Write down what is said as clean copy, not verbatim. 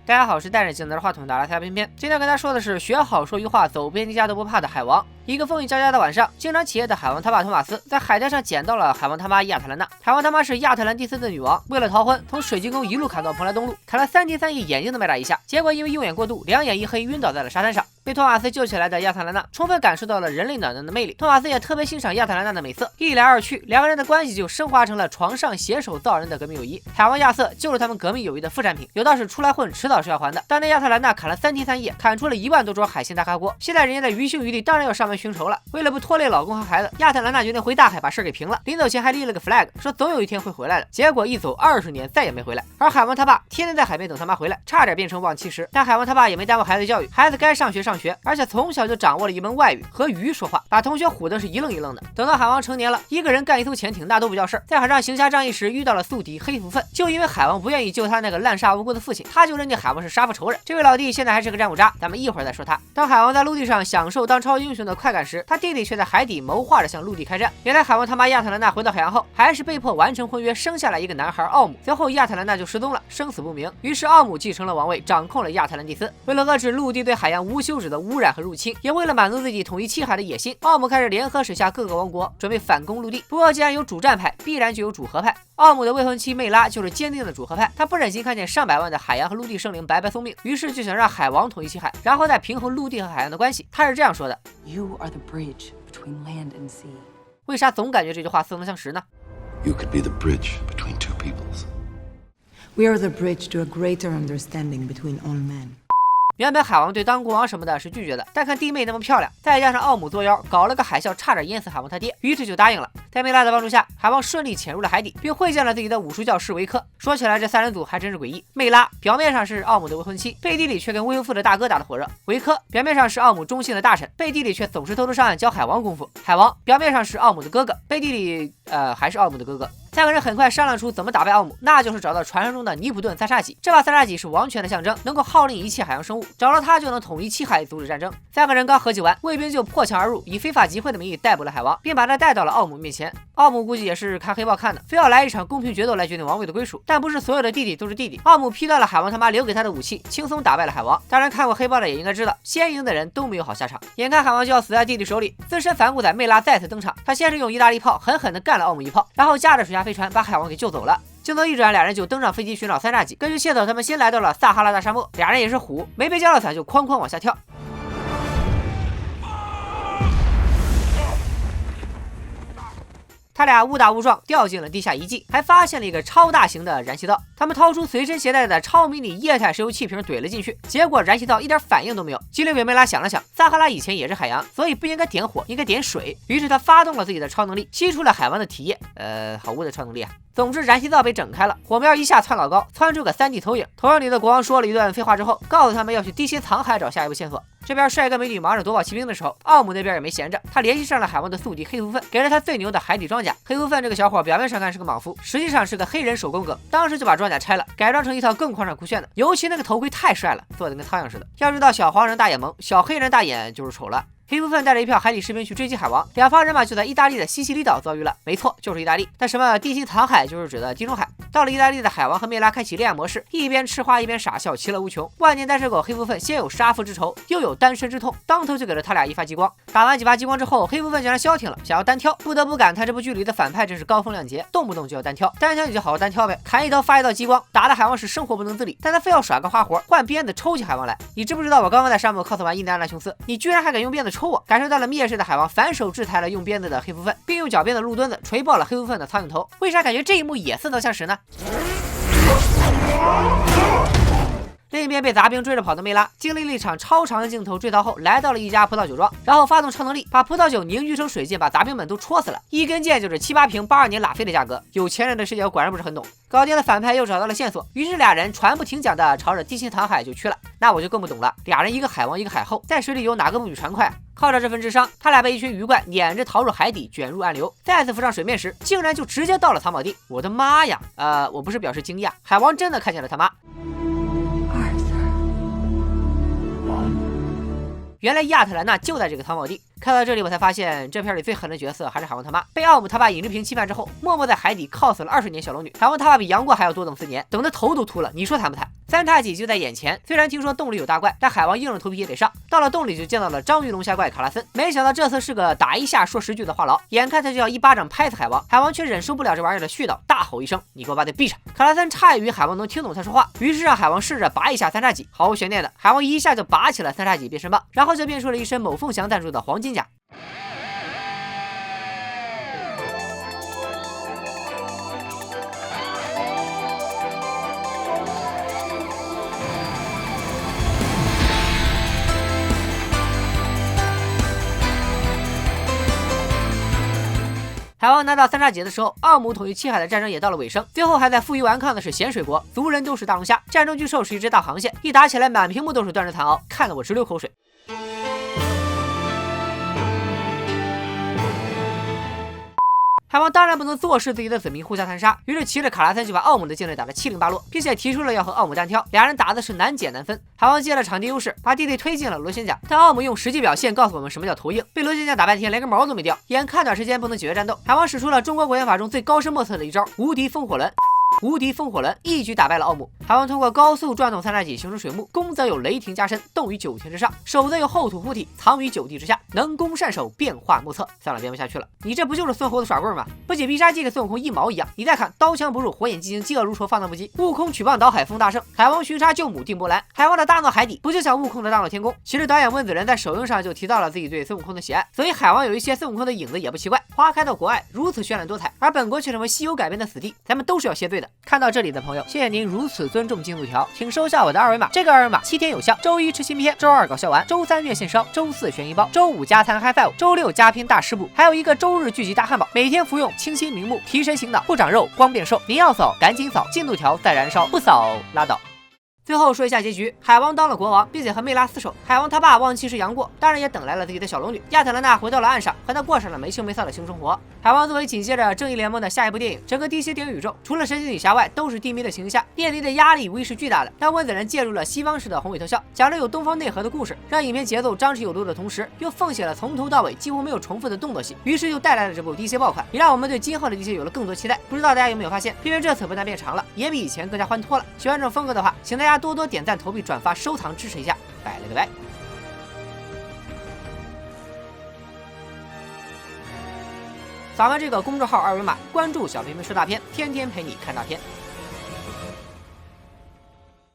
大家好，我是带着镜拿着话筒的阿拉斯加偏偏。今天跟大家说的是学好说鱼话，走遍天下都不怕的海王。一个风雨交加的晚上，经常起夜的海王他爸托马斯在海滩上捡到了海王他妈亚特兰娜。海王他妈是亚特兰蒂斯的女王，为了逃婚，从水晶宫一路砍到蓬莱东路，砍了3天3夜，眼睛都没眨一下。结果因为用眼过度，两眼一黑，晕倒在了沙滩上。被托马斯救起来的亚特兰娜充分感受到了人类暖男的魅力，托马斯也特别欣赏亚特兰娜的美色，一来二去，两个人的关系就升华成了床上携手造人的革命友谊。海王亚瑟就是他们革命友谊的副产品，有道是出来混，迟早是要还的。但那亚特兰娜砍了3天3夜，砍出了1万多桌海鲜大咖锅，现在人家在于情于理，当然要上门寻仇了。为了不拖累老公和孩子，亚特兰娜决定回大海把事给平了。临走前还立了个 flag， 说总有一天会回来的。结果一走20年，再也没回来。而海王他爸天天在海边等他妈回来，差点变成忘妻石。但海王他爸也没耽误孩子教育，孩子该上学上学，而且从小就掌握了一门外语，和鱼说话，把同学唬得是一愣一愣的。等到海王成年了，一个人干一艘潜艇那都不叫事儿，在海上行侠仗义时遇到了宿敌黑福分，就因为海王不愿意救他那个滥杀无辜的父亲，他就认定海王是杀父仇人。这位老弟现在还是个战五渣，咱们一会儿再说他。当海王在陆地上享受当超英雄的快感时，他弟弟却在海底谋划着向陆地开战。原来海王他妈亚特兰娜回到海洋后，还是被迫完成婚约，生下来一个男孩奥姆。随后亚特兰娜就失踪了，生死不明。于是奥姆继承了王位，掌控了亚特兰蒂斯。为了遏制陆地对海洋无休止的污染和入侵，也为了满足自己统一七海的野心，奥姆开始联合水下各个王国，准备反攻陆地。不过既然有主战派，必然就有主和派。奥姆的未婚妻魅拉就是坚定的主和派，她不忍心看见上百万的海洋和陆地生灵白白送命，于是就想让海王统一七海，然后再平衡陆地和海洋的关系。他是这样说的 ：“You are the bridge between land and sea。”为啥总感觉这句话似曾相识呢 ？You could be the bridge between two peoples. We are the bridge to a greater understanding between all men. 原本海王对当国王什么的是拒绝的，但看弟妹那么漂亮，再加上奥姆作妖，搞了个海啸，差点淹死海王他爹，于是就答应了。在魅拉的帮助下，海王顺利潜入了海底，并会见了自己的武术教师维克。说起来，这三人组还真是诡异。魅拉表面上是奥姆的未婚妻，背地里却跟未婚夫的大哥打得火热；维克表面上是奥姆忠心的大臣，背地里却总是偷偷上岸教海王功夫；海王表面上是奥姆的哥哥，背地里还是奥姆的哥哥。三个人很快商量出怎么打败奥姆，那就是找到传说中的尼普顿三叉戟。这把三叉戟是王权的象征，能够号令一切海洋生物，找到它就能统一七海，阻止战争。三个人刚合计完，卫兵就破墙而入，以非法集会的名义逮捕了海王，并把他带到了奥姆面前。奥姆估计也是看黑豹看的，非要来一场公平决斗来决定王位的归属。但不是所有的弟弟都是弟弟，奥姆劈断了海王他妈留给他的武器，轻松打败了海王。当然看过黑豹的也应该知道，先赢的人都没有好下场。眼看海王就要死在弟弟手里，资深反骨仔魅拉再次登场，他先是用意大利炮狠狠地干了奥姆一炮，然后驾着水下飞船把海王给救走了。镜头一转，俩人就登上飞机寻找三叉戟。根据线索，他们先来到了撒哈拉大沙漠，俩人也是虎，没被降落伞就哐哐往下跳。他俩误打误撞掉进了地下遗迹，还发现了一个超大型的燃气灶。他们掏出随身携带的超迷你液态石油气瓶怼了进去，结果燃气灶一点反应都没有。机灵鬼魅拉想了想，撒哈拉以前也是海洋，所以不应该点火，应该点水。于是他发动了自己的超能力，吸出了海王的体液。好污的超能力啊！总之，燃气灶被整开了，火苗一下窜老高，窜出个3D 投影。投影里的国王说了一段废话之后，告诉他们要去地心藏海找下一步线索。这边帅哥美女忙着夺宝奇兵的时候，奥姆那边也没闲着，他联系上了海王的宿敌黑福分，给了他最牛的海底装甲。黑福分这个小伙表面上看是个莽夫，实际上是个黑人手工哥，当时就把装甲拆了，改装成一套更宽敞酷炫的，尤其那个头盔太帅了，做的跟苍蝇似的。要知道小黄人大眼萌，小黑人大眼就是丑了。黑福分带着一票海底士兵去追击海王，两方人马就在意大利的西西里岛遭遇了。没错，就是意大利。但什么地心藏海就是指的地中海。到了意大利的海王和魅拉开启恋爱模式，一边吃花一边傻笑，其乐无穷。万年单身狗黑福分先有杀父之仇，又有单身之痛，当头就给了他俩一发激光。打完几发激光之后，黑福分竟然消停了，想要单挑。不得不感叹这部剧里的反派真是高风亮节，动不动就要单挑。单挑你就好好单挑呗，砍一刀发一道激光，打的海王是生活不能自理，但他非要耍个花活，换鞭子抽起海王来。你知不知道我刚刚在沙漠 cos 完印第安纳琼斯，你居然还敢用鞭子抽我？感受到了灭世的海王反手制裁了用鞭子的黑福分，并用脚边的路墩子锤爆了黑福分的苍蝇头。为啥感觉这一幕也似曾相识呢？另一边被杂兵追着跑的魅拉，经历了一场超长的镜头追逃后，来到了一家葡萄酒庄，然后发动超能力，把葡萄酒凝聚成水箭，把杂兵们都戳死了。一根箭就是7、8瓶82年拉菲的价格，有钱人的视角果然不是很懂。搞定了反派，又找到了线索，于是俩人船不停桨的朝着地心藏海就去了。那我就更不懂了，俩人一个海王一个海后，在水里游哪个不比船快啊？靠着这份智商，他俩被一群鱼怪撵着逃入海底，卷入暗流。再次浮上水面时，竟然就直接到了藏宝地。我的妈呀！我不是表示惊讶，海王真的看见了他妈。原来亚特兰娜就在这个藏宝地。看到这里，我才发现这片里最狠的角色还是海王他妈。被奥姆他爸尹志平侵犯之后，默默在海底铐死了20年小龙女。海王他爸比杨过还要多等4年，等得头都秃了，你说惨不惨？三叉戟就在眼前。虽然听说洞里有大怪，但海王硬着头皮也得上。到了洞里就见到了章鱼龙虾怪卡拉森，没想到这次是个打一下说10句的话痨，眼看他就要一巴掌拍死海王，海王却忍受不了这玩意儿的絮叨，大吼一声：“你给我把嘴闭上！”卡拉森诧异于海王能听懂他说话，于是让海王试着拔一下三叉戟。毫无悬念的，海王一下就拔起了三叉戟变身棒，然后就变出了一身某凤翔赞助的黄金甲。海王拿到三叉戟的时候，奥姆统一七海的战争也到了尾声，最后还在负隅顽抗的是咸水国，族人都是大龙虾，战中巨兽是一只大螃蟹，一打起来满屏幕都是断肢残螯，看得我直流口水。海王当然不能坐视自己的子民互相残杀，于是骑着卡拉森就把奥姆的劲力打得七零八落，并且提出了要和奥姆单挑，俩人打的是难解难分。海王借了场地优势，把弟弟推进了螺旋桨，但奥姆用实际表现告诉我们什么叫头硬，被螺旋桨打半天连根毛都没掉，眼看短时间不能解决战斗，海王使出了中国国拳法中最高深莫测的一招无敌风火轮。无敌风火轮一举打败了奥姆。海王通过高速转动三叉戟形成水幕，攻则有雷霆加身，动于9天之上；守则有厚土护体，藏于9地之下，能攻善守，变化莫测。算了，编不下去了，你这不就是孙猴子耍棍吗？不仅必杀技跟孙悟空一毛一样，你再看刀枪不入，火眼金睛，嫉恶如仇，放荡不羁，悟空曲棒倒海，风大圣，海王巡沙救母定波澜，海王的大闹海底不就像悟空的大闹天宫？其实导演温子仁在首映上就提到了自己对孙悟空的喜爱，所以海王有一些孙悟空的影子也不奇怪。花开到国外如此绚烂多彩，而本国却成为西游改编的死地，咱们都是要谢罪的。看到这里的朋友，谢谢您如此尊重进度条，请收下我的二维码，这个二维码7天有效，周一吃新片，周二搞笑丸，周3院线烧，周4悬疑包，周5加餐 High Five，周6加拼大师部，还有一个周日聚集大汉堡，每天服用清新明目，提神醒脑，不长肉，光变瘦。您要扫赶紧扫，进度条在燃烧，不扫拉倒。最后说一下结局，海王当了国王，并且和魅拉厮守。海王他爸忘妻时杨过，当然也等来了自己的小龙女亚特兰大，回到了岸上，和他过上了没羞没臊的性生活。海王作为紧接着正义联盟的下一部电影，整个 DC 电影宇宙除了神奇女侠外，都是低迷的情况下，面临的压力无疑是巨大的。但温子仁介入了西方式的宏伟特效，讲了有东方内核的故事，让影片节奏张弛有度的同时，又奉献了从头到尾几乎没有重复的动作戏，于是就带来了这部 DC 爆款，也让我们对今后的 DC 有了更多期待。不知道大家有没有发现，片这次不但变长了，也比以前更加欢脱了。喜欢这种风格的话，请大家多多点赞、投币、转发、收藏支持一下，拜了个拜。扫完这个公众号二维码，关注小片片说大片，天天陪你看大片。